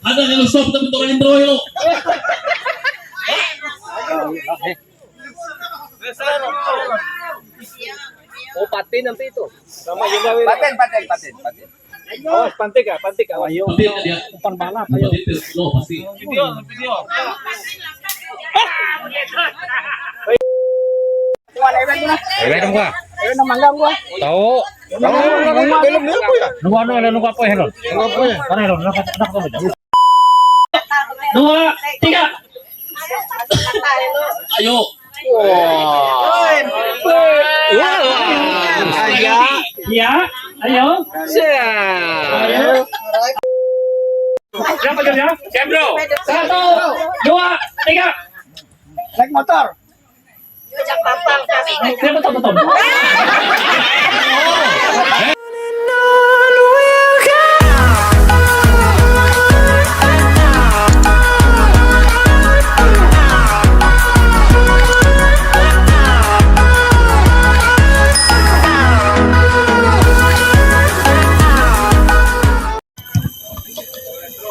Ada yang stop tapi orang intro yo. Oh, patin nanti itu. Sama juga wih. Paten. Oh, pantik ah. Ayo. Tapi dia Umpan balap ayo. Tapi lo pasti. Video. Ewe dong gua. Ayo na mangga gua. Tahu. Belum ni apa ya? Nunggu apa Heron? Mana Heron? Nak tahu aja. 2, 3. Ayo. Ya, ayo. Ayo. Siapa kerja? Siap bro. 1, 2, 3. Naik motor. Siapa tonton?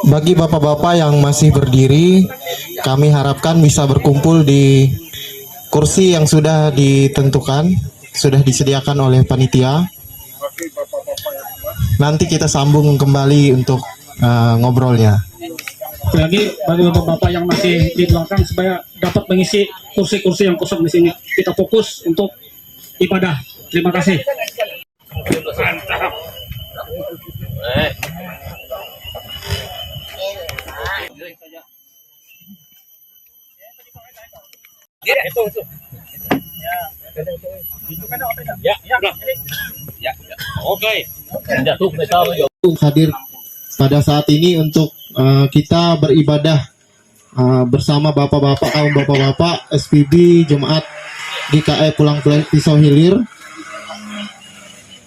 Bagi bapak-bapak yang masih berdiri, kami harapkan bisa berkumpul di kursi yang sudah ditentukan, sudah disediakan oleh panitia. Nanti kita sambung kembali untuk ngobrolnya. Lagi bagi bapak-bapak yang masih di belakang supaya dapat mengisi kursi-kursi yang kosong di sini. Kita fokus untuk ibadah. Terima kasih. Hadir pada saat ini untuk kita beribadah bersama bapak-bapak, kaum bapak-bapak SPB Jemaat GKI Pulang Pisau Hilir.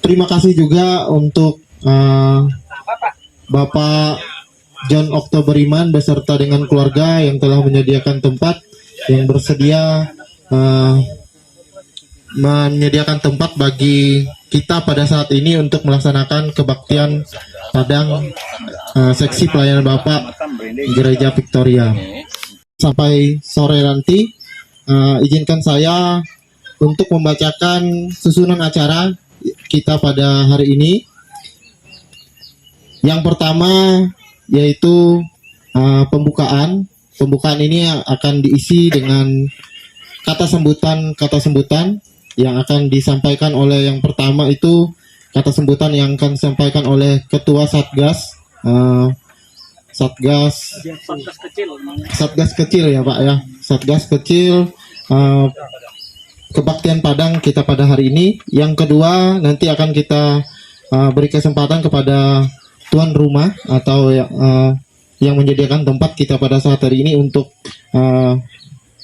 Terima kasih juga untuk Bapak John Oktober Iman beserta dengan keluarga yang telah menyediakan tempat, yang bersedia menyediakan tempat bagi kita pada saat ini untuk melaksanakan kebaktian Padang seksi pelayanan Bapak Gereja Victoria. Sampai sore nanti, izinkan saya untuk membacakan susunan acara kita pada hari ini. Yang pertama yaitu pembukaan. Pembukaan ini akan diisi dengan kata sambutan yang akan disampaikan oleh yang pertama itu kata sambutan yang akan disampaikan oleh Ketua Satgas kecil ya Pak ya, Satgas kecil kebaktian Padang kita pada hari ini. Yang kedua nanti akan kita beri kesempatan kepada tuan rumah atau yang menyediakan tempat kita pada saat hari ini untuk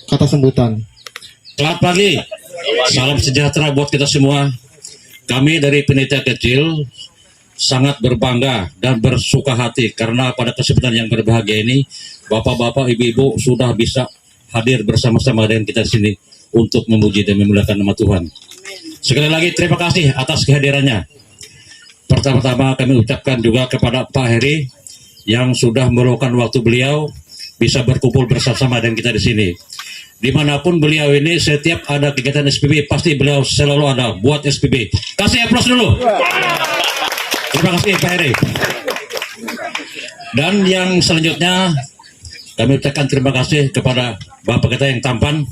kata sambutan. Selamat pagi. Salam sejahtera buat kita semua. Kami dari Panitia Kecil sangat berbangga dan bersuka hati karena pada kesempatan yang berbahagia ini bapak-bapak, ibu-ibu sudah bisa hadir bersama-sama dengan kita di sini untuk memuji dan memuliakan nama Tuhan. Sekali lagi terima kasih atas kehadirannya. Pertama-tama kami ucapkan juga kepada Pak Heri yang sudah meluangkan waktu beliau bisa berkumpul bersama dengan kita di sini. Dimanapun beliau ini, setiap ada kegiatan SPB pasti beliau selalu ada buat SPB. Kasih aplaus dulu. Terima kasih Pak Heri. Dan yang selanjutnya kami ucapkan terima kasih kepada Bapak kita yang tampan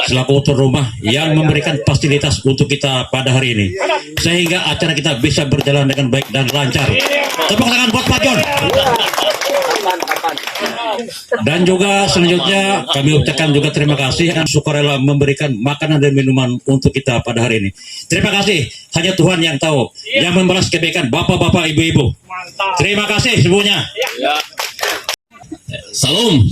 selaku tuan rumah yang memberikan fasilitas untuk kita pada hari ini sehingga acara kita bisa berjalan dengan baik dan lancar. Tepuk tangan buat Pak John. Dan juga selanjutnya kami ucapkan juga terima kasih yang sukarela memberikan makanan dan minuman untuk kita pada hari ini. Terima kasih, hanya Tuhan yang tahu yang membalas kebaikan bapak-bapak, ibu-ibu. Terima kasih semuanya. Salam.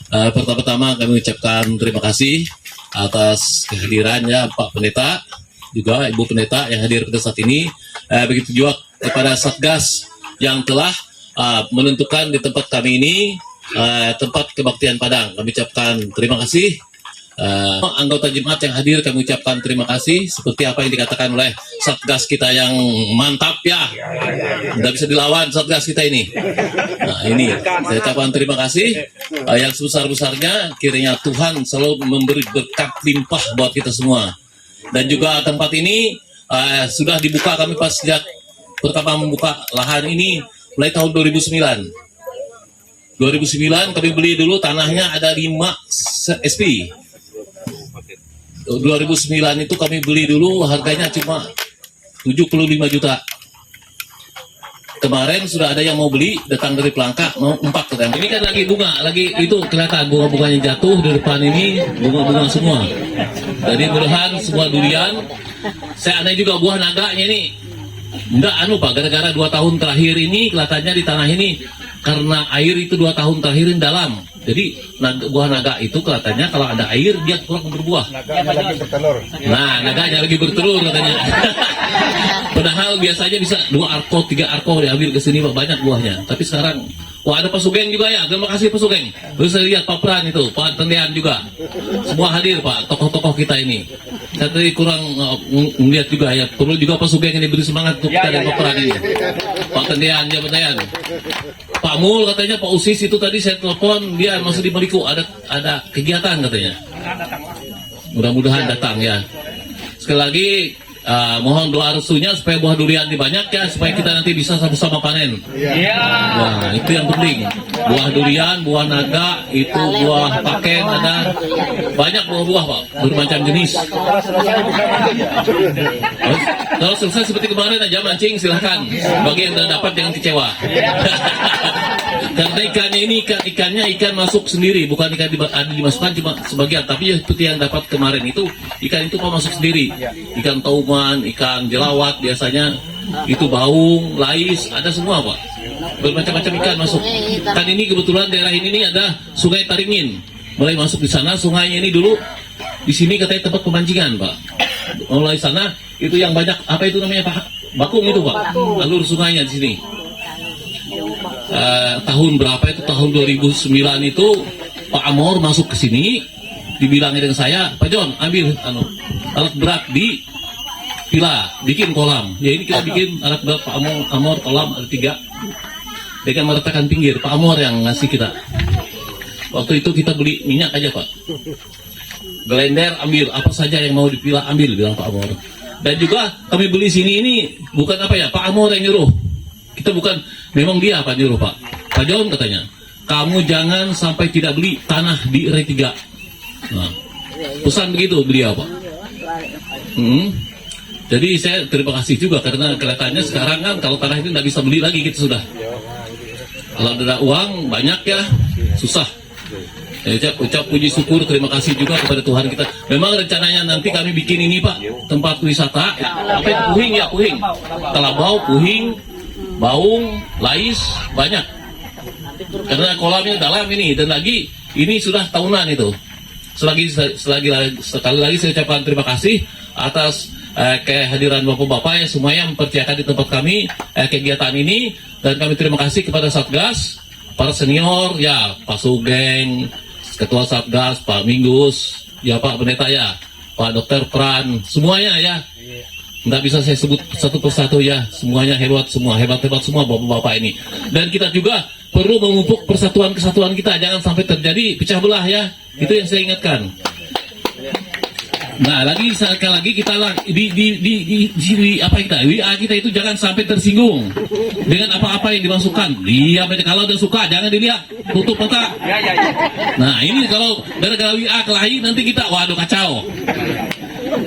Pertama-tama kami ucapkan terima kasih atas kehadirannya Pak Pendeta, juga Ibu Pendeta yang hadir pada saat ini. Begitu juga kepada Satgas yang telah menentukan di tempat kami ini tempat kebaktian Padang. Kami ucapkan terima kasih Anggota jemaat yang hadir kami ucapkan terima kasih seperti apa yang dikatakan oleh Satgas kita yang mantap ya, tidak bisa dilawan Satgas kita ini. Nah ini saya ucapkan terima kasih yang sebesar-besarnya, kiranya Tuhan selalu memberi berkat limpah buat kita semua. Dan juga tempat ini sudah dibuka, kami pas sejak pertama membuka lahan ini mulai tahun 2009 kami beli dulu tanahnya ada 5 SP. 2009 itu kami beli dulu harganya cuma 75 juta. Kemarin sudah ada yang mau beli, datang dari Pelangka mau 4 katanya. Ini kan lagi bunga, lagi itu kelihatan bunga-bunganya jatuh di depan ini, bunga-bunga semua. Jadi mudahan semua durian. Saya aneh juga buah naganya ini. Enggak Pak, gara-gara 2 tahun terakhir ini kelihatannya di tanah ini karena air itu 2 tahun terakhir ini dalam. Jadi buah naga itu kelihatannya kalau ada air dia kurang berbuah. Naganya lagi bertelur. Nah, naganya lagi bertelur katanya. Padahal biasanya bisa 2 arko, 3 arko diambil ke sini Pak, banyak buahnya. Tapi sekarang, wah ada Pak Sugeng juga ya. Terima kasih Pak Sugeng. Terus saya lihat Pak Pran itu, Pak Tendian juga. Semua hadir Pak, tokoh-tokoh kita ini. Saya tadi kurang melihat juga ya. Perlu juga Pak Sugeng ini beri semangat untuk kita dan Pak Pran ini. Pak Tendian, ya Pak Tendian. Pak Mul katanya Pak Usis itu tadi saya telepon, dia masih di Maluku, ada kegiatan katanya. Mudah-mudahan datang ya. Sekali lagi mohon doa restunya supaya buah durian banyak ya, supaya kita nanti bisa sama-sama panen. Nah itu yang penting. Buah durian, buah naga, itu buah paken ada, banyak buah-buah Pak, bermacam jenis. Kalau selesai seperti kemarin aja mancing silahkan. Bagi yang tidak dapat jangan kecewa. Karena ikannya ini ikan masuk sendiri, bukan ikan dimasukkan cuma sebagian, tapi seperti yang dapat kemarin itu ikan itu masuk sendiri. Ikan tauman, ikan jelawat biasanya itu baung, lais, ada semua Pak. Bermacam-macam ikan masuk. Kan ini kebetulan daerah ini ada Sungai Taringin. Mulai masuk di sana sungainya ini dulu di sini katanya tempat pemancingan Pak. Mulai sana itu yang banyak apa itu namanya Pak? Bakung itu Pak. Alur sungainya di sini. Tahun berapa itu, tahun 2009 itu Pak Amor masuk ke sini, dibilangin dengan saya, Pak John ambil alat berat di villa, bikin kolam. Ya ini kita bikin alat berat Pak Amor kolam ada 3. Dia kan meratakan pinggir, Pak Amor yang ngasih kita. Waktu itu kita beli minyak aja Pak. Blender ambil, apa saja yang mau dipilih ambil, bilang Pak Amor. Dan juga kami beli sini ini bukan apa ya, Pak Amor yang nyuruh. Kita bukan, memang dia Pak nyuruh Pak. Pak John katanya, kamu jangan sampai tidak beli tanah di RE 3. Nah, pesan begitu beliau Pak. Jadi saya terima kasih juga karena kelihatannya sekarang kan kalau tanah itu tidak bisa beli lagi kita sudah. Kalau ada uang banyak ya susah. Ucap puji syukur, terima kasih juga kepada Tuhan kita. Memang rencananya nanti kami bikin ini Pak, tempat wisata. Apa itu Puhing ya, Puhing. Kalabau, Puhing, Baung, Lais, banyak. Karena kolamnya dalam ini, dan lagi ini sudah tahunan itu. Sekali lagi saya ucapkan terima kasih atas kehadiran Bapak-Bapak yang semuanya mempercayakan di tempat kami kegiatan ini, dan kami terima kasih kepada Satgas, para senior ya, Pak Sugeng, Ketua Satgas, Pak Minggus, ya Pak Pendeta ya, Pak Dokter Pran, semuanya ya. Nggak bisa saya sebut satu persatu ya, semuanya hebat semua, hebat-hebat semua Bapak-Bapak ini. Dan kita juga perlu memupuk persatuan kesatuan kita, jangan sampai terjadi pecah belah ya. Itu yang saya ingatkan. Nah, sekali lagi kita di apa kita WA kita itu jangan sampai tersinggung dengan apa-apa yang dimasukkan. Dia kalau udah suka jangan dilihat, tutup mata. Nah, ini kalau gara-gara WA kelahi nanti kita waduh kacau.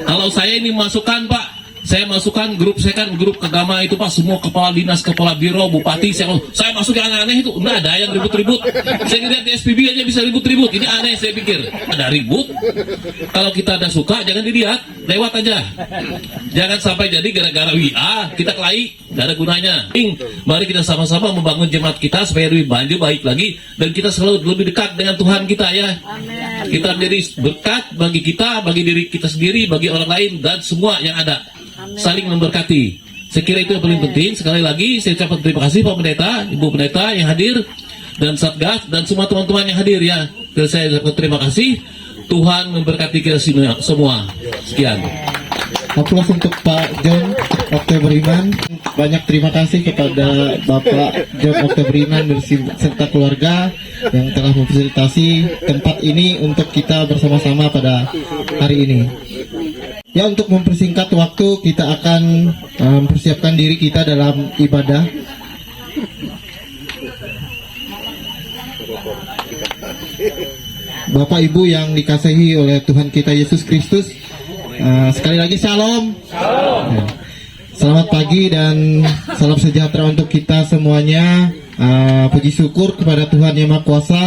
Kalau saya ini masukkan Pak, saya masukkan grup, saya kan grup agama itu Pak, semua kepala dinas, kepala biro, bupati, saya masuk yang aneh-aneh itu, enggak ada yang ribut-ribut. Saya lihat di SPB aja bisa ribut-ribut, ini aneh saya pikir, ada ribut. Kalau kita ada suka, jangan dilihat, lewat aja. Jangan sampai jadi gara-gara WA, kita kelahi, nggak ada gunanya. Mari kita sama-sama membangun jemaat kita supaya lebih maju, baik lagi, dan kita selalu lebih dekat dengan Tuhan kita ya. Amen. Kita menjadi berkat bagi kita, bagi diri kita sendiri, bagi orang lain, dan semua yang ada. Amen. Saling memberkati. Saya kira itu yang paling penting. Sekali lagi saya ucapkan terima kasih Pak Pendeta, Ibu Pendeta yang hadir, dan Satgas, dan semua teman-teman yang hadir ya. Saya ucapkan terima kasih. Tuhan memberkati kita semua. Sekian. Aplaus untuk Pak John Oktober Iman. Banyak terima kasih kepada Bapak John Oktober Iman serta keluarga yang telah memfasilitasi tempat ini untuk kita bersama-sama pada hari ini. Ya, untuk mempersingkat waktu, kita akan mempersiapkan diri kita dalam ibadah. Bapak Ibu yang dikasihi oleh Tuhan kita Yesus Kristus, sekali lagi shalom. Selamat pagi dan salam sejahtera untuk kita semuanya. Puji syukur kepada Tuhan Yang Maha Kuasa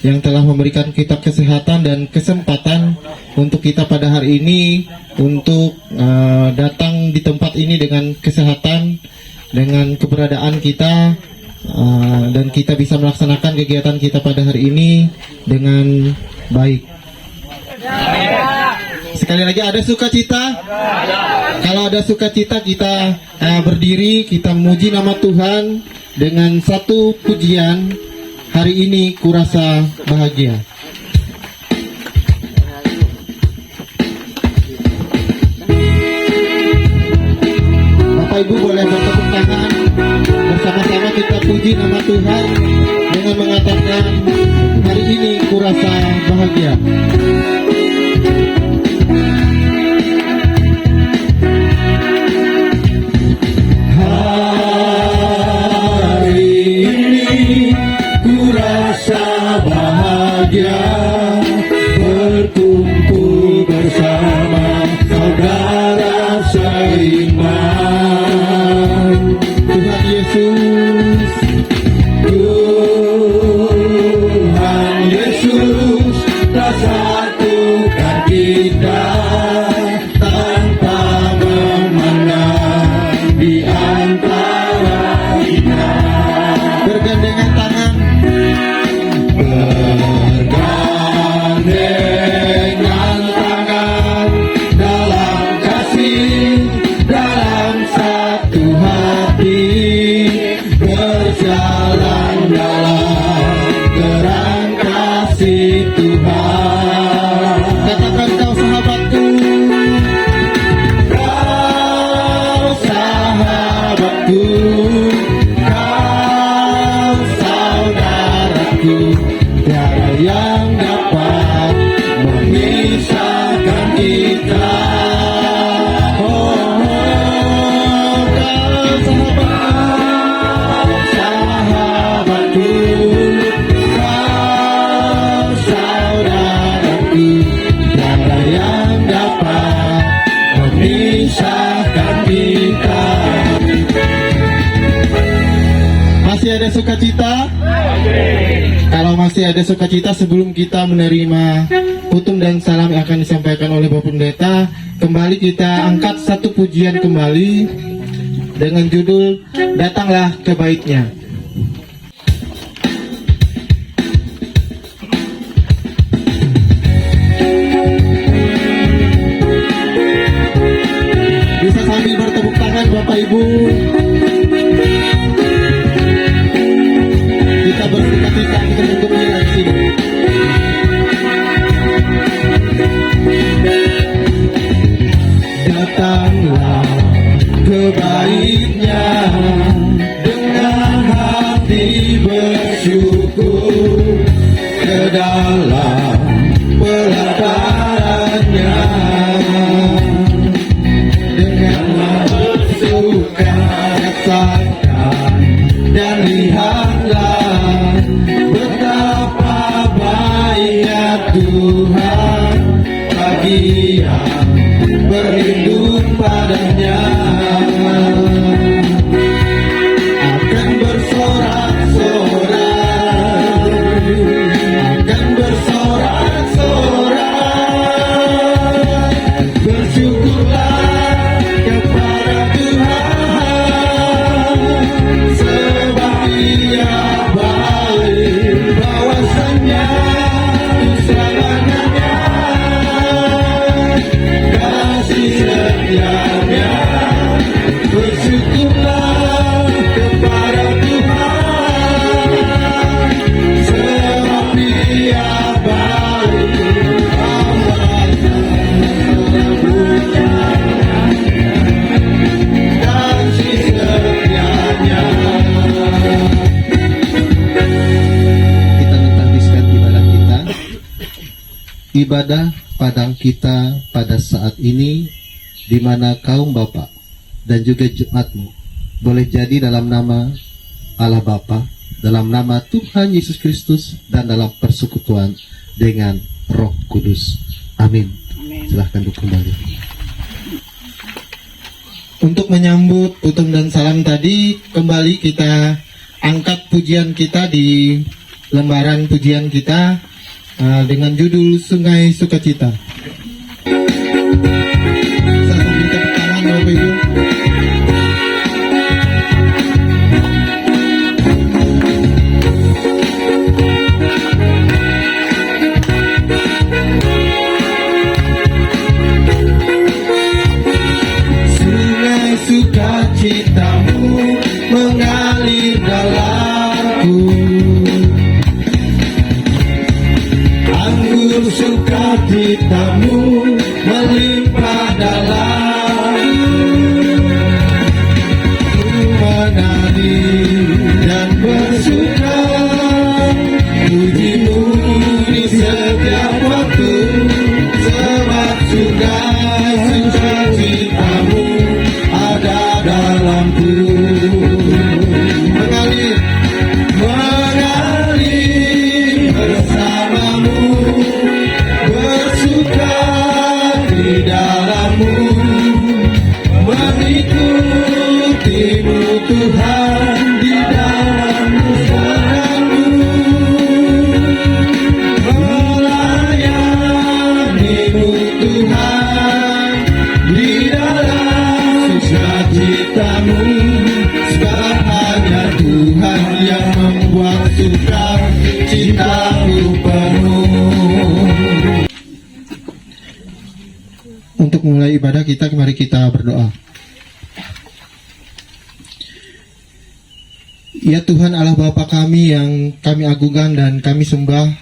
yang telah memberikan kita kesehatan dan kesempatan untuk kita pada hari ini untuk datang di tempat ini dengan kesehatan, dengan keberadaan kita, dan kita bisa melaksanakan kegiatan kita pada hari ini dengan baik. Sekali lagi, ada sukacita? Kalau ada sukacita, kita berdiri, kita memuji nama Tuhan dengan satu pujian. Hari ini kurasa bahagia. Bapak Ibu boleh bertepuk tangan. Bersama-sama kita puji nama Tuhan dengan mengatakan, hari ini kurasa bahagia. Berkumpul bersama saudara seiman. Tuhan Yesus, Tuhan Yesus telah satukan kita tanpa memandang di antara kita. bergandengan tangan, Bergandengan tangan dalam kasih, dalam satu hati, berjalan dalam terang kasih Tuhan. katakan kau sahabatku, Kau sahabatku, kau saudaraku, tiada yang dapat memisahkan kita. Oh, kau sahabatku, kau saudaraku, tiada yang dapat memisahkan kita. masih ada sukacita? Kalau masih ada sukacita, sebelum kita menerima putung dan salam yang akan disampaikan oleh Bapak Pendeta, kembali kita angkat satu pujian kembali dengan judul Datanglah ke Baitnya. Bisa sambil bertepuk tangan Bapak Ibu. Kita bersukacita, kita bergembira di sini. Datanglah ke baitnya dengan hati bersyukur, ke dalam pelatarannya dengan bersuka rasakan dan lihatlah betapa baiknya Tuhan bagi yang berlindung padanya. Akan bersorak-sorak, akan bersorak-sorak, bersyukurlah kepada Tuhan, sebab Dia baik, bahwasanya selamanya kasih setianya ibadah padang kita pada saat ini, di mana kaum Bapa dan juga jemaatmu boleh jadi dalam nama Allah Bapa, dalam nama Tuhan Yesus Kristus, dan dalam persekutuan dengan Roh Kudus. Amin. Silahkan duduk kembali. Untuk menyambut tutung dan salam tadi, kembali kita angkat pujian kita di lembaran pujian kita dengan judul Sungai Sukacita. Satu kita tangan Bapak Ibu. Sungai sukacitamu mengalir dalamku, anggur sukacitamu melimpah dalamku. Ku menari dan bersuka, pujimu di setiap waktu, sebab sungai sukacitamu ada dalamku. Mengalir, mengalir bersamamu, bersuka di dalammu, mengikutimu Tuhan di dalam surgamu, melayanimu Tuhan di dalam sukacitamu, sebab hanya Tuhan yang membuat sukacitaku penuh. Untuk mulai ibadah kita, mari kita berdoa. Ya Tuhan Allah Bapa kami yang kami agungkan dan kami sembah,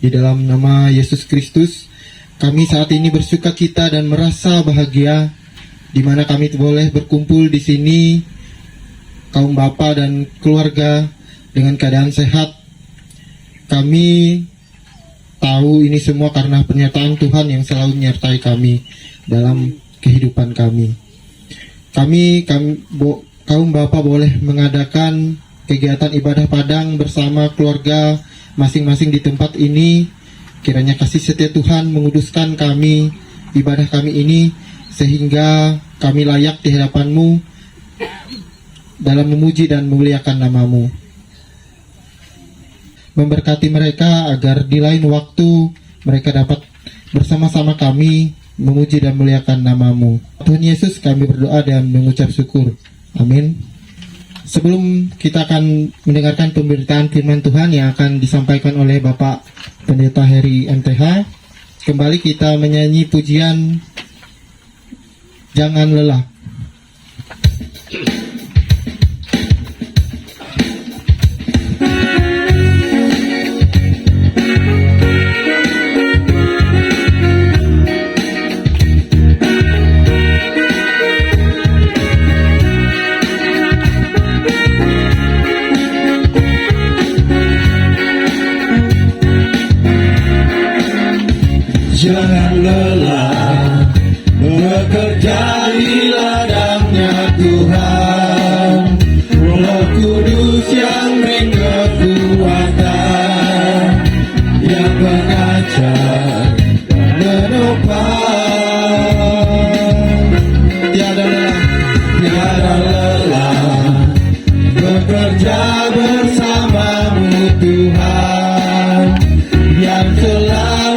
di dalam nama Yesus Kristus, kami saat ini bersuka cita dan merasa bahagia di mana kami boleh berkumpul di sini, kaum bapa dan keluarga dengan keadaan sehat. Kami tahu ini semua karena pernyataan Tuhan yang selalu menyertai kami dalam kehidupan kami. Kaum bapa boleh mengadakan kegiatan ibadah padang bersama keluarga masing-masing di tempat ini. Kiranya kasih setia Tuhan menguduskan kami, ibadah kami ini, sehingga kami layak di hadapan-Mu dalam memuji dan memuliakan nama-Mu. Memberkati mereka agar di lain waktu mereka dapat bersama-sama kami memuji dan memuliakan nama-Mu. Tuhan Yesus, kami berdoa dan mengucap syukur. Amin. Sebelum kita akan mendengarkan pemberitaan firman Tuhan yang akan disampaikan oleh Bapak Pendeta Heri MTH, kembali kita menyanyi pujian Jangan Lelah. Jangan lelah bekerja di ladangnya Tuhan, Roh Kudus yang beri kekuatan, yang mengajar dan menopang. Tiada lelah bekerja bersamamu Tuhan, yang selalu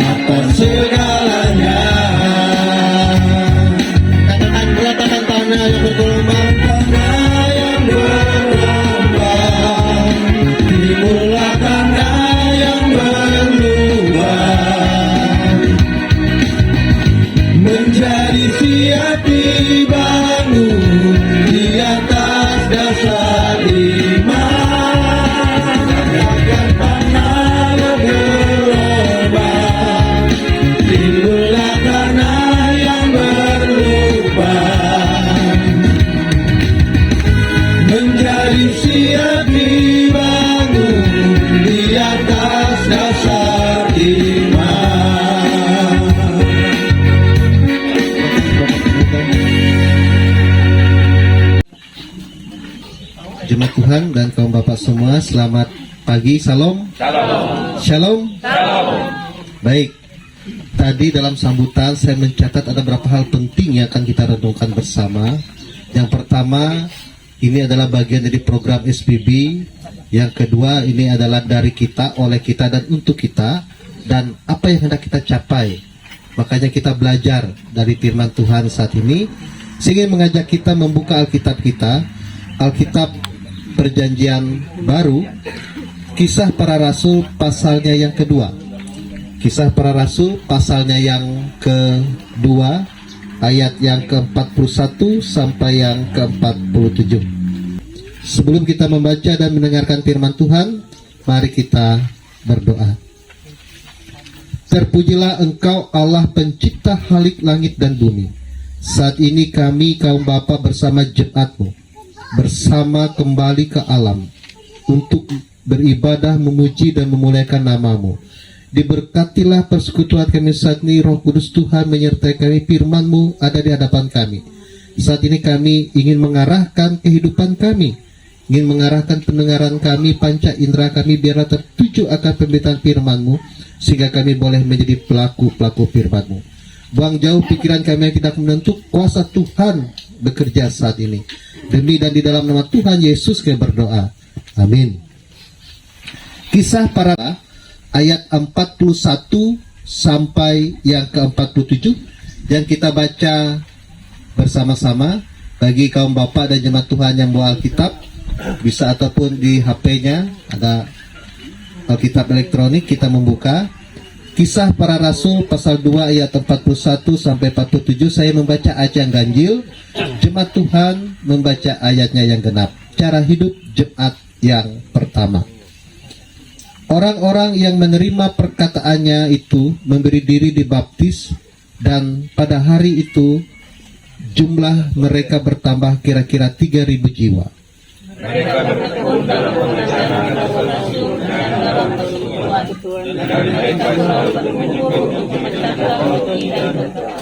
atas segalanya. Katakan belatakan tanah yang bergelombang, tanah yang bergelombang, timurlah tanah yang berlubang, menjadi siap dibangun di atas dasar iman. Katakan tanah bergelombang, timurlah tanah yang berlubang, menjadi siap dibangun jemaat Tuhan dan kaum bapak semua, selamat pagi, salam. Shalom. Baik, tadi dalam sambutan saya mencatat ada beberapa hal penting yang akan kita renungkan bersama. Yang pertama, ini adalah bagian dari program SPB. Yang kedua, ini adalah dari kita, oleh kita, dan untuk kita, dan apa yang hendak kita capai. Makanya kita belajar dari firman Tuhan saat ini. Saya ingin mengajak kita membuka Alkitab kita, Alkitab Perjanjian Baru, Kisah Para Rasul pasalnya yang kedua. Kisah Para Rasul pasalnya yang kedua, ayat yang ke-41 sampai yang ke-47. Sebelum kita membaca dan mendengarkan firman Tuhan, mari kita berdoa. Terpujilah Engkau Allah pencipta halik langit dan bumi. Saat ini kami kaum bapa bersama jemaat-Mu bersama kembali ke alam untuk beribadah, memuji dan memuliakan nama-Mu. Diberkatilah persekutuan kami saat ini, Roh Kudus Tuhan menyertai kami, firman-Mu ada di hadapan kami. Saat ini kami ingin mengarahkan kehidupan kami, ingin mengarahkan pendengaran kami, panca indera kami biarlah tertuju akan pemberitaan firman-Mu, sehingga kami boleh menjadi pelaku-pelaku firman-Mu. Buang jauh pikiran kami yang tidak menentu, kuasa Tuhan bekerja saat ini. Demi dan di dalam nama Tuhan Yesus kami berdoa. Amin. Kisah Para ayat 41 sampai yang ke-47 yang kita baca bersama-sama. Bagi kaum bapak dan jemaat Tuhan yang bawa Alkitab, bisa ataupun di HP-nya ada Alkitab elektronik, kita membuka Kisah Para Rasul pasal 2 ayat 41 sampai 47. Saya membaca ayat yang ganjil, jemaat Tuhan membaca ayatnya yang genap. Cara hidup jemaat yang pertama. Orang-orang yang menerima perkataannya itu memberi diri dibaptis, dan pada hari itu jumlah mereka bertambah kira-kira 3.000 jiwa. Mereka bertekun dalam mengerjakan Rasul dan dalam pertemuan dan mereka selalu menyebut roti dan berdoa.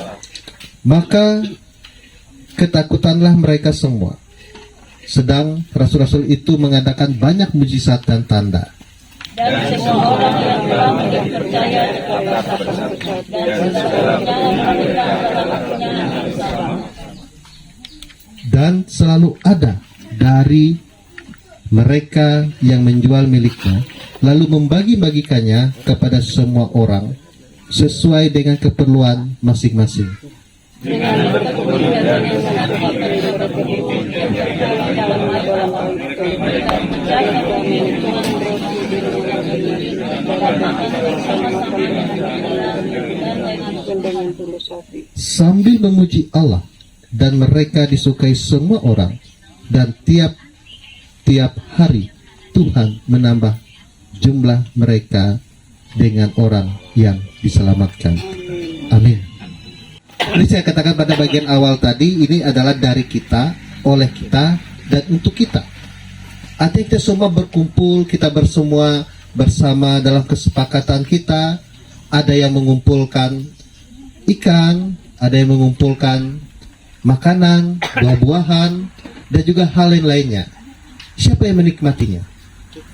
Maka ketakutanlah mereka semua. Sedang rasul-rasul itu mengadakan banyak mujizat dan tanda. Dan semua orang yang telah percaya kepada Tuhan dan segala mereka telah punya bersama. Dan selalu ada dari mereka yang menjual miliknya, lalu membagi-bagikannya kepada semua orang sesuai dengan keperluan masing-masing. Dengan bertekun dan sambil memuji Allah, dan mereka disukai semua orang, dan tiap hari Tuhan menambah jumlah mereka dengan orang yang diselamatkan. Amin. Ini saya katakan pada bagian awal tadi, ini adalah dari kita, oleh kita, dan untuk kita. Artinya kita semua berkumpul, kita bersemua bersama dalam kesepakatan kita. Ada yang mengumpulkan ikan, ada yang mengumpulkan makanan, buah-buahan, dan juga hal yang lainnya. Siapa yang menikmatinya?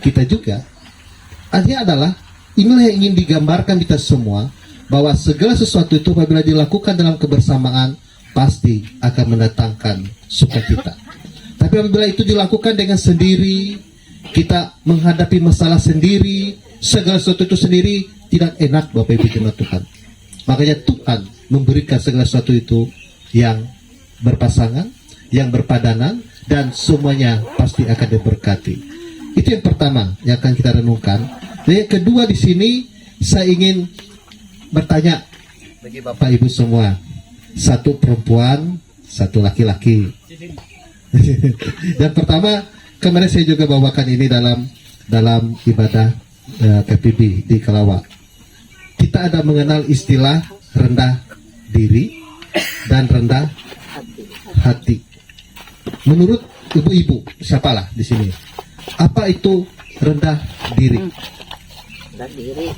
Kita juga. Artinya adalah, inilah yang ingin digambarkan kita semua, bahwa segala sesuatu itu apabila dilakukan dalam kebersamaan, pasti akan mendatangkan sukacita. Tapi apabila itu dilakukan dengan sendiri, kita menghadapi masalah sendiri, segala sesuatu itu sendiri, tidak enak Bapak Ibu jemaat Tuhan. Makanya Tuhan memberikan segala sesuatu itu yang berpasangan, yang berpadanan, dan semuanya pasti akan diberkati. Itu yang pertama yang akan kita renungkan. Dan yang kedua di sini saya ingin bertanya bagi Bapak Ibu semua, satu perempuan, satu laki-laki. Dan pertama, kemarin saya juga bawakan ini dalam ibadah PPB di Kalawak. Kita ada mengenal istilah rendah diri dan rendah hati. Menurut ibu-ibu, siapalah di sini? Apa itu rendah diri? Rendah diri,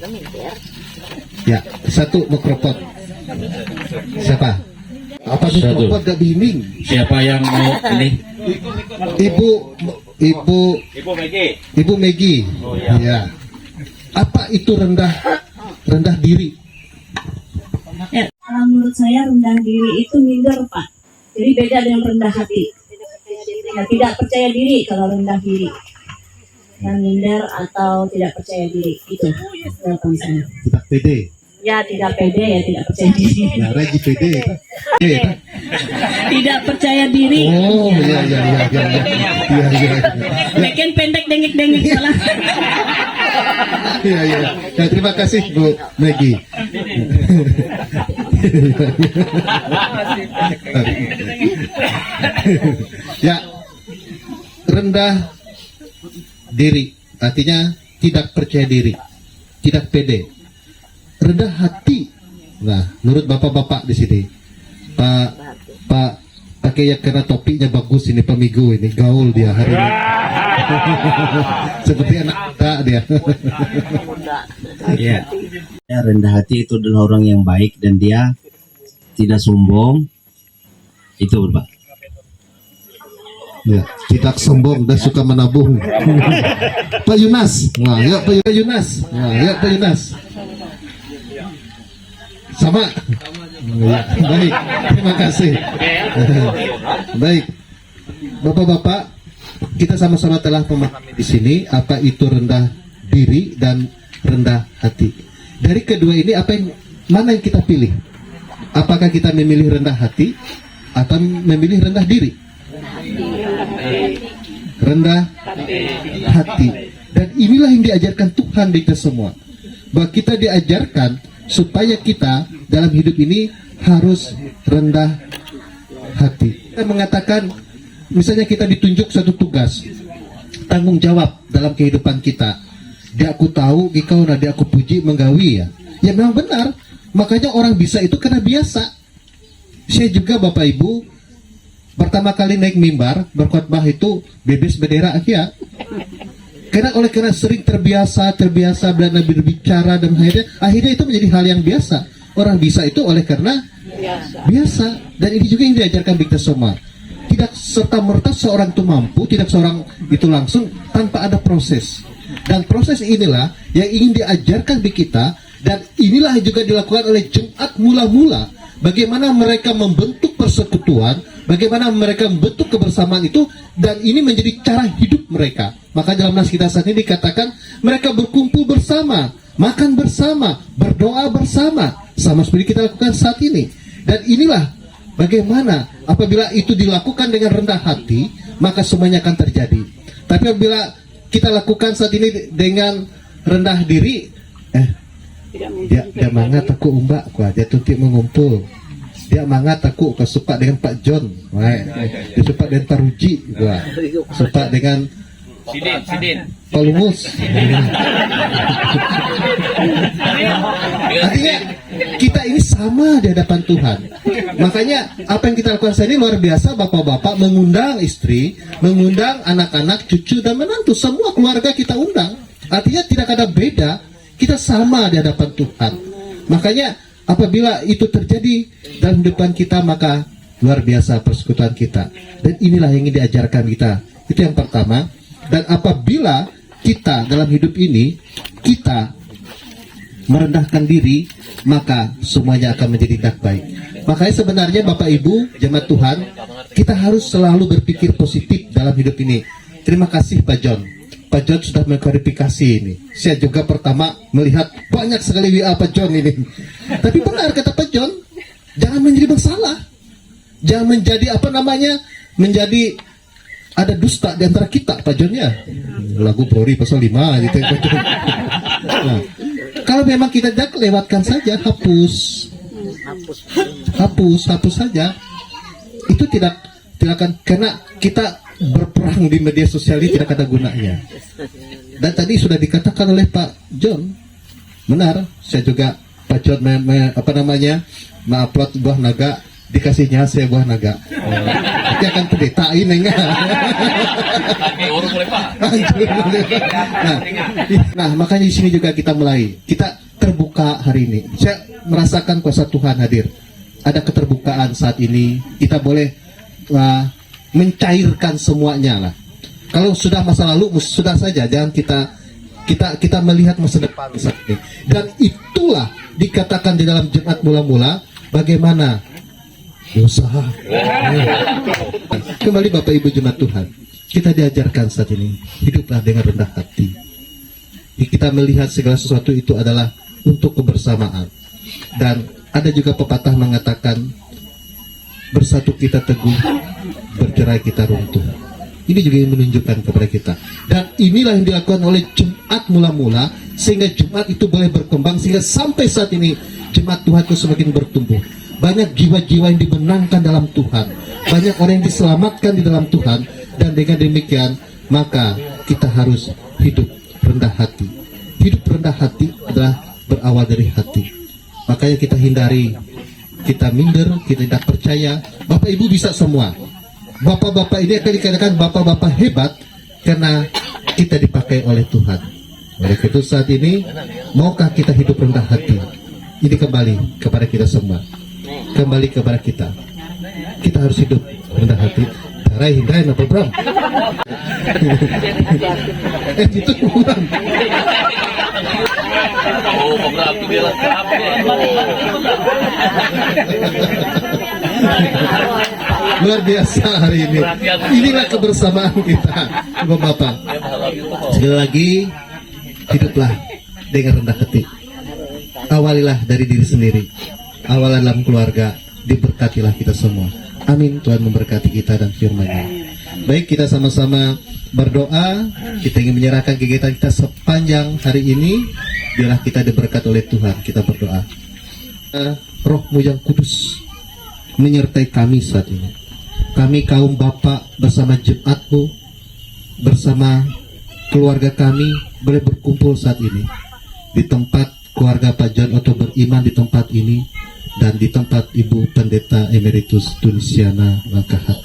ya, satu mikrofon. Siapa? Apa nih Satu. Bapak gak bimbing? Siapa yang mau ini? Ibu Megi. Ya. Apa itu rendah diri? Kalau menurut saya rendah diri itu minder, Pak. Jadi beda dengan rendah hati. Nah, tidak percaya diri kalau rendah diri. Yang minder atau tidak percaya diri itu pendapat saya. Tidak pede. Ya tidak pede ya tidak percaya diri. Ya, Regi pede. Tidak percaya diri. Oh, iya. Makin pendek dengik salah. Iya. Ya, terima kasih Bu Megi. Ya, rendah diri artinya tidak percaya diri, tidak pede, rendah hati. Nah, menurut bapak-bapak di sini, Pak pakai yang kena topinya bagus ini, pemigu ini, gaul dia hari ini. Seperti anak muda dia. Ya, rendah hati itu adalah orang yang baik dan dia tidak sombong. Itu Pak. Ya, tidak sombong dan suka menabung. Pak Yunas. Nah, ya Pak Yunas. Nah, ya Pak Yunas. Sama. Ya, baik. Terima kasih. Baik. Bapak-bapak, kita sama-sama telah memahami di sini apa itu rendah diri dan rendah hati. Dari kedua ini mana yang kita pilih? Apakah kita memilih rendah hati atau memilih rendah diri? Rendah hati. Dan inilah yang diajarkan Tuhan di kita semua, bahwa kita diajarkan supaya kita dalam hidup ini harus rendah hati. Kita mengatakan, misalnya kita ditunjuk satu tugas, tanggung jawab dalam kehidupan kita. Dia aku tahu, kau dia aku puji menggawi ya. Ya memang benar. Makanya orang bisa itu karena biasa. Saya juga Bapak Ibu pertama kali naik mimbar berkhotbah itu bebas bendera ya. Karena sering terbiasa dan berbicara dan akhirnya itu menjadi hal yang biasa. Orang bisa itu karena biasa. Dan ini juga yang diajarkan kita semua. Tidak serta-merta seorang itu mampu, tidak seorang itu langsung tanpa ada proses. Dan proses inilah yang ingin diajarkan di kita, dan inilah yang juga dilakukan oleh Jemaat mula-mula. Bagaimana mereka membentuk persekutuan, bagaimana mereka membentuk kebersamaan itu, dan ini menjadi cara hidup mereka. Maka dalam nas kita saat ini dikatakan mereka berkumpul bersama, makan bersama, berdoa bersama, sama seperti kita lakukan saat ini. Dan inilah bagaimana apabila itu dilakukan dengan rendah hati, maka semuanya akan terjadi. Tapi apabila kita lakukan saat ini dengan rendah diri, dia mangat aku umbak kuah, dia tuntik mengumpul. Dia mangat aku suka dengan Pak John, dia suka dengan Pak Ruji, suka dengan Pak Lumus. Artinya kita ini sama di hadapan Tuhan. Makanya apa yang kita lakukan saat ini luar biasa. Bapak-bapak mengundang istri, mengundang anak-anak, cucu dan menantu, semua keluarga kita undang. Artinya tidak ada beda. Kita sama di hadapan Tuhan. Makanya apabila itu terjadi dalam depan kita, maka luar biasa persekutuan kita. Dan inilah yang ingin diajarkan kita. Itu yang pertama. Dan apabila kita dalam hidup ini, kita merendahkan diri, maka semuanya akan menjadi baik. Makanya sebenarnya Bapak Ibu, jemaat Tuhan, kita harus selalu berpikir positif dalam hidup ini. Terima kasih Pak John. Pak John sudah mengklarifikasi ini. Saya juga pertama melihat banyak sekali WA Pak John ini. Tapi benar kata Pak John, jangan menjadi bersalah. Jangan menjadi menjadi ada dusta di antara kita Pak John ya. Lagu Polri pasal 5 gitu. Nah, kalau memang kita tidak lewatkan saja, hapus saja. Itu tidak akan, karena kita berperang di media sosial ini tidak ada gunanya. Dan tadi sudah dikatakan oleh Pak John, benar. Saya juga Pak John mengupload buah naga, dikasihnya saya buah naga. Dia akan pendetain enggak? Nah, makanya di sini juga kita mulai. Kita terbuka hari ini. Saya merasakan kuasa Tuhan hadir. ada keterbukaan saat ini. Kita boleh mencairkan semuanya lah. Kalau sudah masa lalu, sudah saja, jangan kita melihat masa depan saat ini. Dan itulah dikatakan di dalam Jumat mula-mula, bagaimana usaha. Kembali Bapak Ibu Jemaat Tuhan, kita diajarkan saat ini hiduplah dengan rendah hati. Kita melihat segala sesuatu itu adalah untuk kebersamaan. Dan ada juga pepatah mengatakan, bersatu kita teguh, bercerai kita runtuh. Ini juga yang menunjukkan kepada kita. Dan inilah yang dilakukan oleh Jumat mula-mula, sehingga Jumat itu boleh berkembang, sehingga sampai saat ini Jemaat Tuhan itu semakin bertumbuh. Banyak jiwa-jiwa yang dimenangkan dalam Tuhan, banyak orang yang diselamatkan di dalam Tuhan. Dan dengan demikian, maka kita harus hidup rendah hati. Hidup rendah hati adalah berawal dari hati. Makanya kita hindari, kita minder, kita tidak percaya. Bapak Ibu bisa semua. Bapak-bapak ini akan dikatakan bapak-bapak hebat karena kita dipakai oleh Tuhan. Oleh itu saat ini, maukah kita hidup rendah hati? Ini kembali kepada kita semua. Kembali kepada kita. Kita harus hidup rendah hati. Darai hindai apa Bram? Itu kurang. Luar biasa hari ini. Inilah kebersamaan kita, Bapak. Sekali lagi, hiduplah dengan rendah hati. Awalilah dari diri sendiri. Awal dalam keluarga, diberkatilah kita semua. Amin. Tuhan memberkati kita dan firman-Nya. Baik, kita sama-sama berdoa. Kita ingin menyerahkan kegiatan kita sepanjang hari ini. Biarlah kita diberkati oleh Tuhan. Kita berdoa. Roh-Mu yang kudus menyertai kami saat ini. Kami kaum Bapak bersama Jemaat-Mu, bersama keluarga kami boleh berkumpul saat ini di tempat keluarga Pak John Otto beriman di tempat ini, dan di tempat Ibu Pendeta Emeritus Tunisiana Langkahat.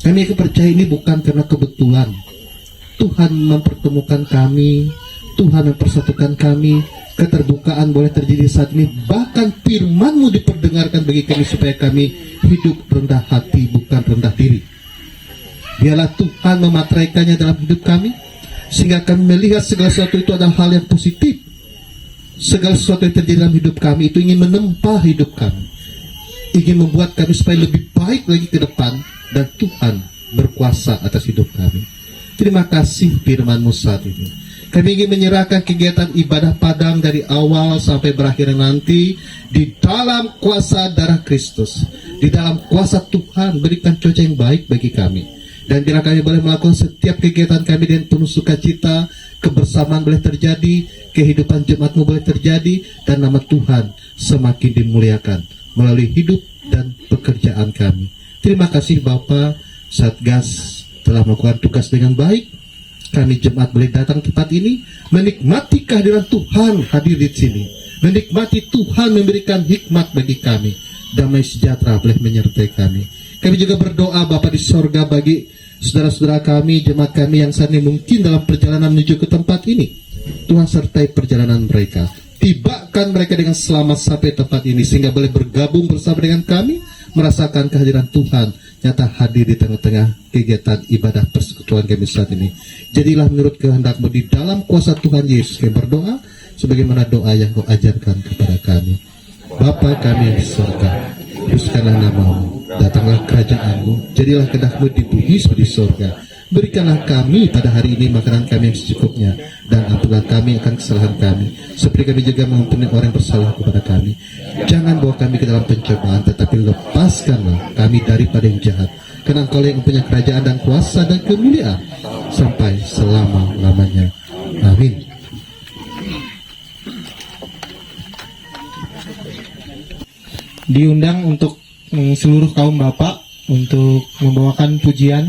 Kami percaya ini bukan karena kebetulan. Tuhan mempertemukan kami, Tuhan mempersatukan kami. Keterbukaan boleh terjadi saat ini. Bahkan firman-Mu diperdengarkan bagi kami supaya kami hidup rendah hati, bukan rendah diri. Biarlah Tuhan memateraikannya dalam hidup kami, sehingga kami melihat segala sesuatu itu adalah hal yang positif. Segala sesuatu yang terjadi dalam hidup kami itu ingin menempa hidup kami, ingin membuat kami supaya lebih baik lagi ke depan, dan Tuhan berkuasa atas hidup kami. Terima kasih firman-Mu saat ini. Kami ingin menyerahkan kegiatan ibadah padang dari awal sampai berakhir nanti di dalam kuasa darah Kristus, di dalam kuasa Tuhan. Berikan cuaca yang baik bagi kami, dan biarlah kami boleh melakukan setiap kegiatan kami dengan penuh sukacita. Kebersamaan boleh terjadi, kehidupan Jemaat-Mu boleh terjadi, dan nama Tuhan semakin dimuliakan melalui hidup dan pekerjaan kami. Terima kasih Bapa. Satgas telah melakukan tugas dengan baik. Kami Jemaat boleh datang ke tempat ini, menikmati kehadiran Tuhan hadir di sini, menikmati Tuhan memberikan hikmat bagi kami. Damai sejahtera boleh menyertai kami. Kami juga berdoa Bapa di sorga bagi saudara-saudara kami, jemaat kami yang saat ini mungkin dalam perjalanan menuju ke tempat ini. Tuhan sertai perjalanan mereka, tibakan mereka dengan selamat sampai tempat ini, sehingga boleh bergabung bersama dengan kami, merasakan kehadiran Tuhan nyata hadir di tengah-tengah kegiatan ibadah persekutuan kami saat ini. Jadilah menurut kehendak-Mu di dalam kuasa Tuhan Yesus. Kami berdoa sebagaimana doa yang Kau ajarkan kepada kami. Bapa kami yang di surga, kuduskanlah nama-Mu, datanglah kerajaan-Mu, jadilah kehendak-Mu di bumi seperti di surga. Berikanlah kami pada hari ini makanan kami yang secukupnya, dan ampunilah kami akan kesalahan kami, seperti kami juga mengampuni orang yang bersalah kepada kami. Jangan bawa kami ke dalam pencobaan, tetapi lepaskanlah kami daripada yang jahat. Karena Engkau yang mempunyai kerajaan dan kuasa dan kemuliaan sampai selama-lamanya. Amin. Diundang untuk seluruh kaum Bapak untuk membawakan pujian.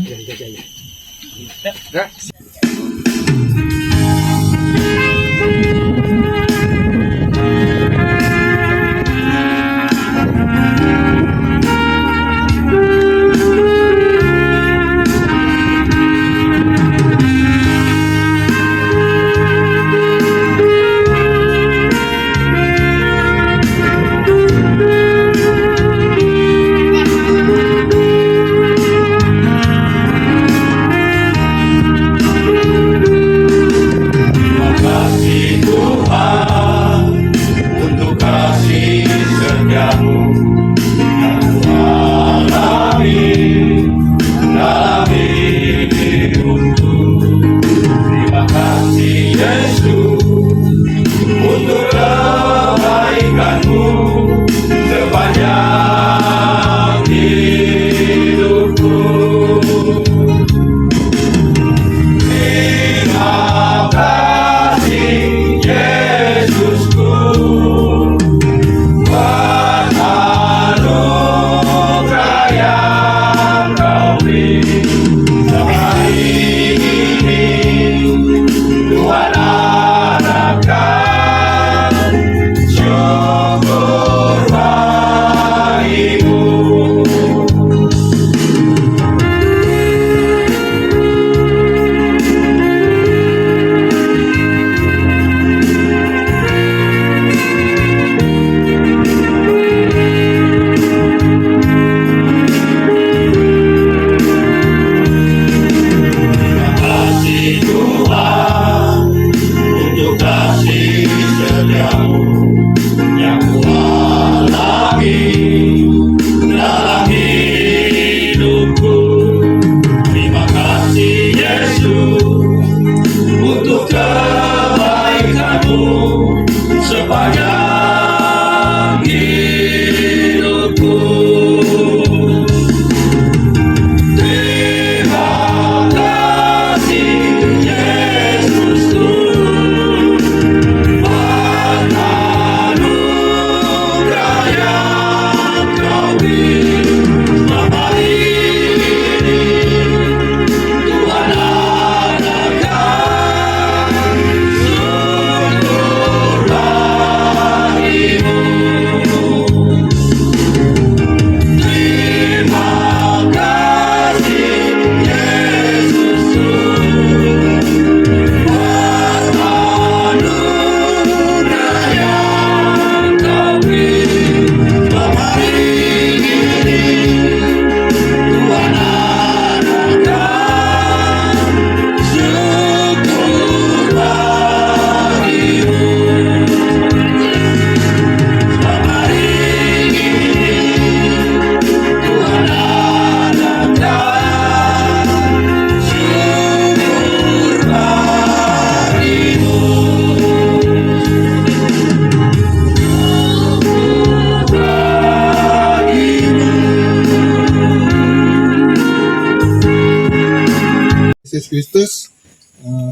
Yesus Kristus,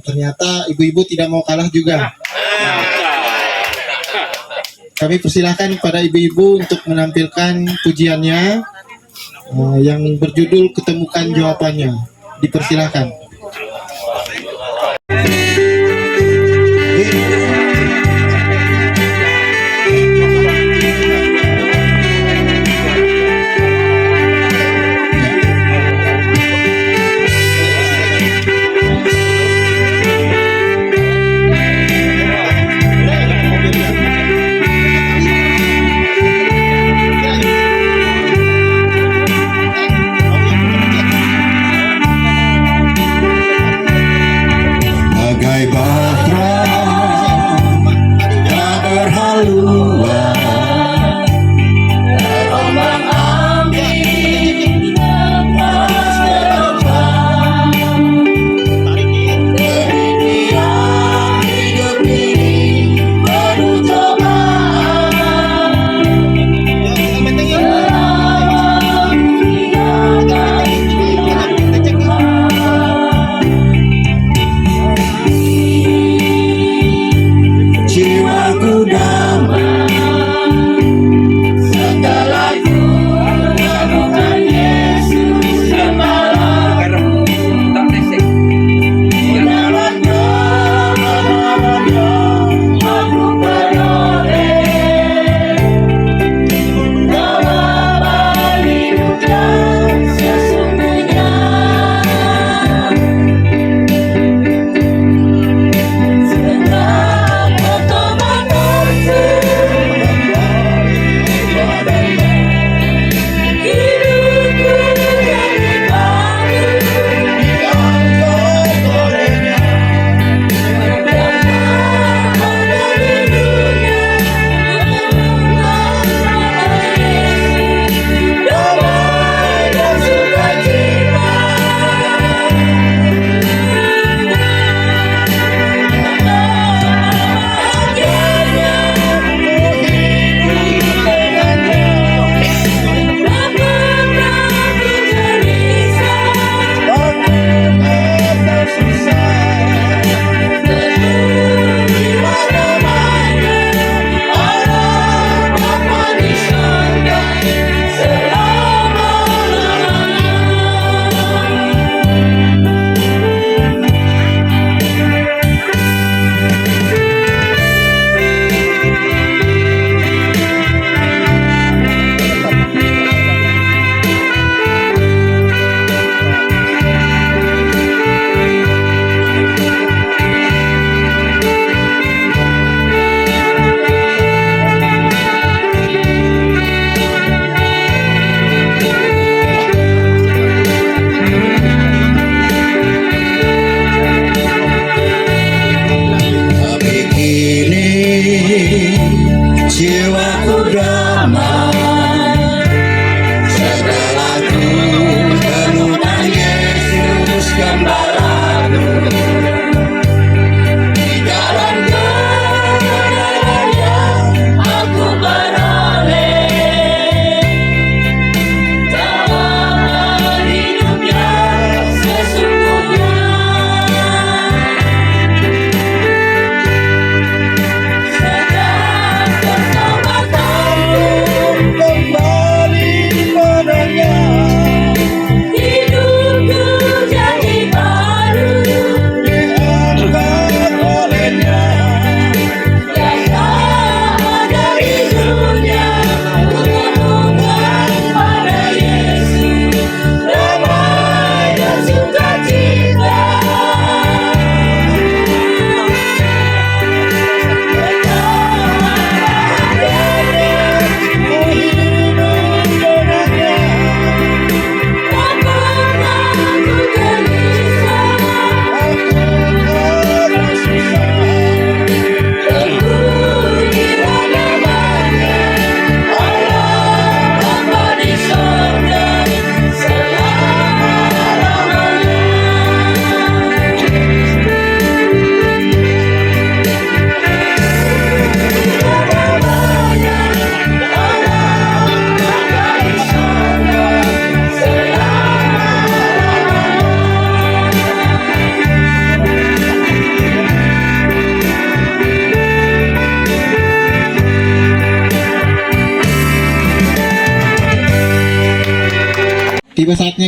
ternyata ibu-ibu tidak mau kalah juga. Kami persilahkan kepada ibu-ibu untuk menampilkan pujiannya yang berjudul Ketemukan Jawabannya. Dipersilahkan.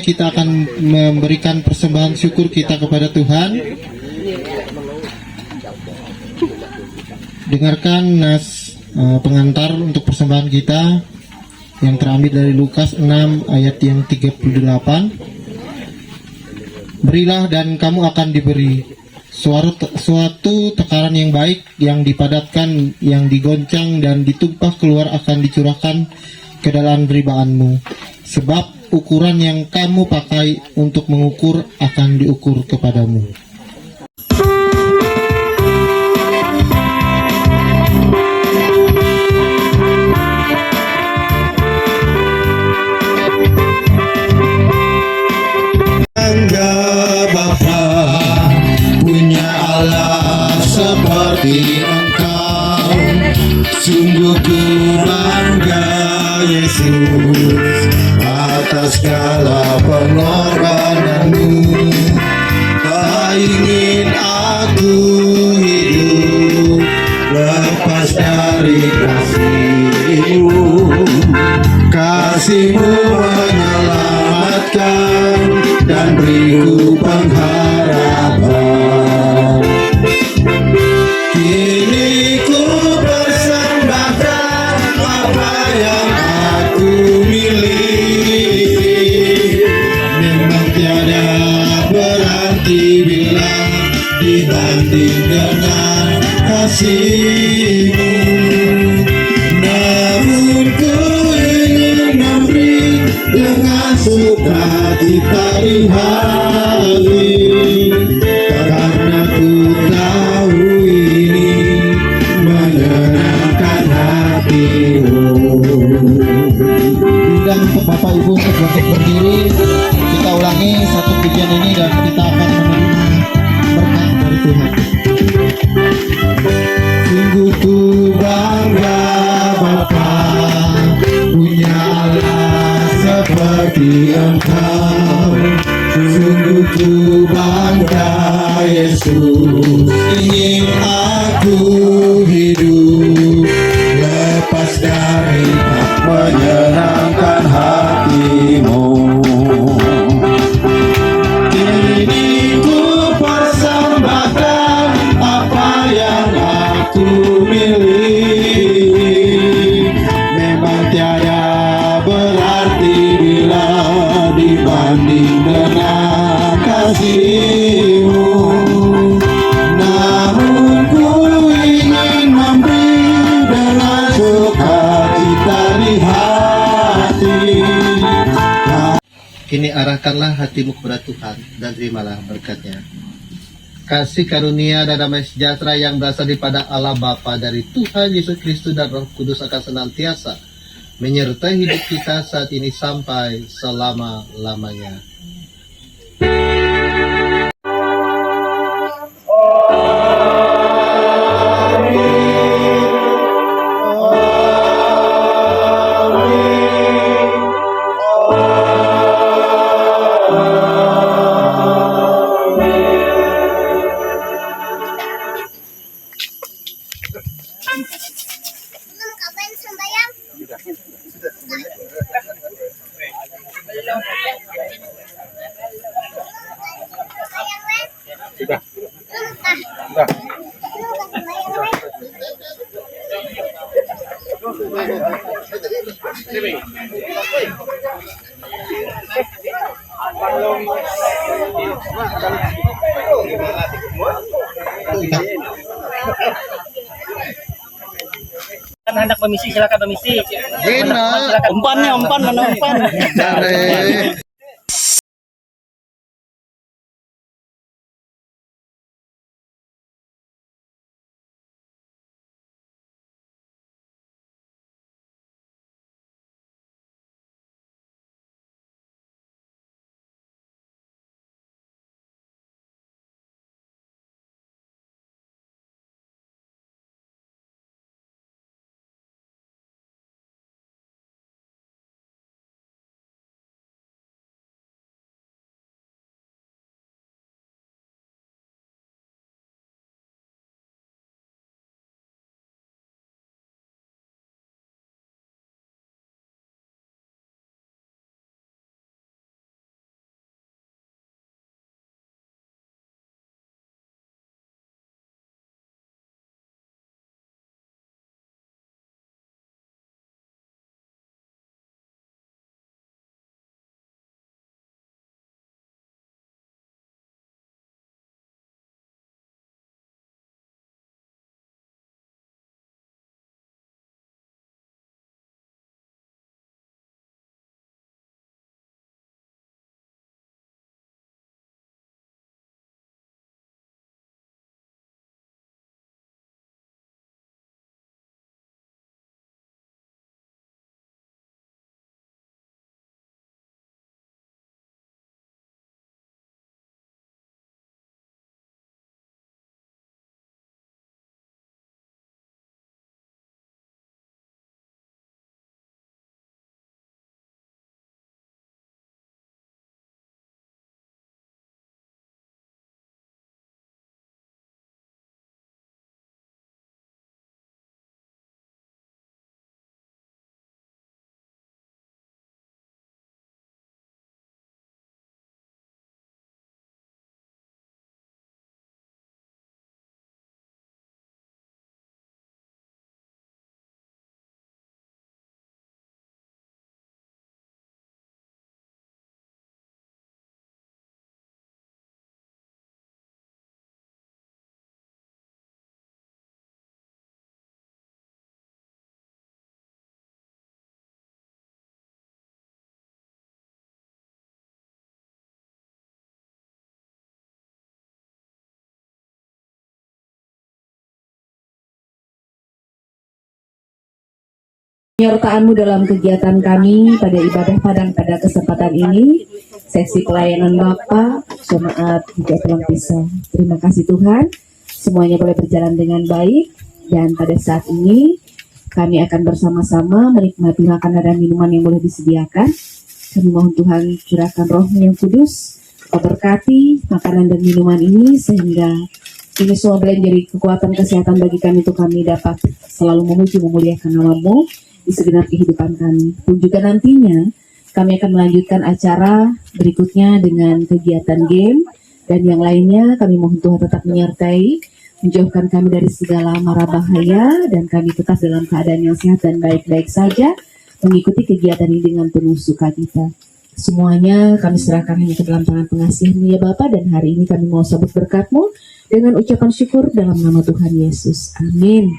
selanjutnya kita akan memberikan persembahan syukur kita kepada Tuhan. Dengarkan nas pengantar untuk persembahan kita yang terambil dari Lukas 6 ayat yang 38. Berilah dan kamu akan diberi. Suatu tekanan yang baik, yang dipadatkan, yang digoncang dan ditumpah keluar akan dicurahkan ke dalam ribaanmu. Sebab ukuran yang kamu pakai untuk mengukur akan diukur kepadamu. Bangga Bapa punya Allah seperti Engkau. Sungguh ku bangga Yesus atas segala pengorbananmu. Tak ingin aku hidup lepas dari kasih-Mu. Kasih-Mu menyelamatkan dan beriku pengharapan. Kini ku persembahkan apa yang aku miliki. Memang tiada berarti bila dibanding dengan kasih-Mu. Namun ku ingin memberi dengan sukacita di hati, karena ku tahu ini menyenangkan hati-Mu. Dan untuk Bapak Ibu untuk berdiri, kita ulangi satu pujian ini dan kita akan menerima berkat dari Tuhan. Sungguh ku bangga Bapa punya Allah seperti Engkau. Sungguh ku bangga Yesus, ingin aku hidup lepas dari menyenangkan hati-Mu. Kini ku persembahkan apa yang aku miliki. Memang tiada berarti bila dibanding dengan kasih-Mu. Namun ku ingin memberi dengan sukacita di hati. Kini arahkanlah hatimu kepada Tuhan dan terimalah berkat-Nya. Kasih karunia dan damai sejahtera yang berasal daripada Allah Bapa, dari Tuhan Yesus Kristus dan Roh Kudus akan senantiasa menyertai hidup kita saat ini sampai selama-lamanya. Hendak permisi, silakan permisi. Silakan. Umpan mana umpan? penyertaan-Mu dalam kegiatan kami pada ibadah padang pada kesempatan ini, sesi pelayanan Bapa, jemaat juga pulang pisah. Terima kasih Tuhan, semuanya boleh berjalan dengan baik, dan pada saat ini kami akan bersama-sama menikmati makanan dan minuman yang boleh disediakan. Kami mohon Tuhan curahkan Roh-Mu yang kudus, berkati makanan dan minuman ini sehingga ini semua boleh menjadi kekuatan kesehatan bagi kami untuk kami dapat selalu memuji memuliakan nama-Mu di segenap kehidupan kami. Pun juga nantinya kami akan melanjutkan acara berikutnya dengan kegiatan game dan yang lainnya. Kami mohon Tuhan tetap menyertai, menjauhkan kami dari segala mara bahaya, dan kami tetap dalam keadaan yang sehat dan baik-baik saja mengikuti kegiatan ini dengan penuh sukacita. Semuanya kami serahkan hanya ke dalam tangan pengasihan-Mu ya Bapa, dan hari ini kami mau sambut berkat-Mu dengan ucapan syukur dalam nama Tuhan Yesus. Amin.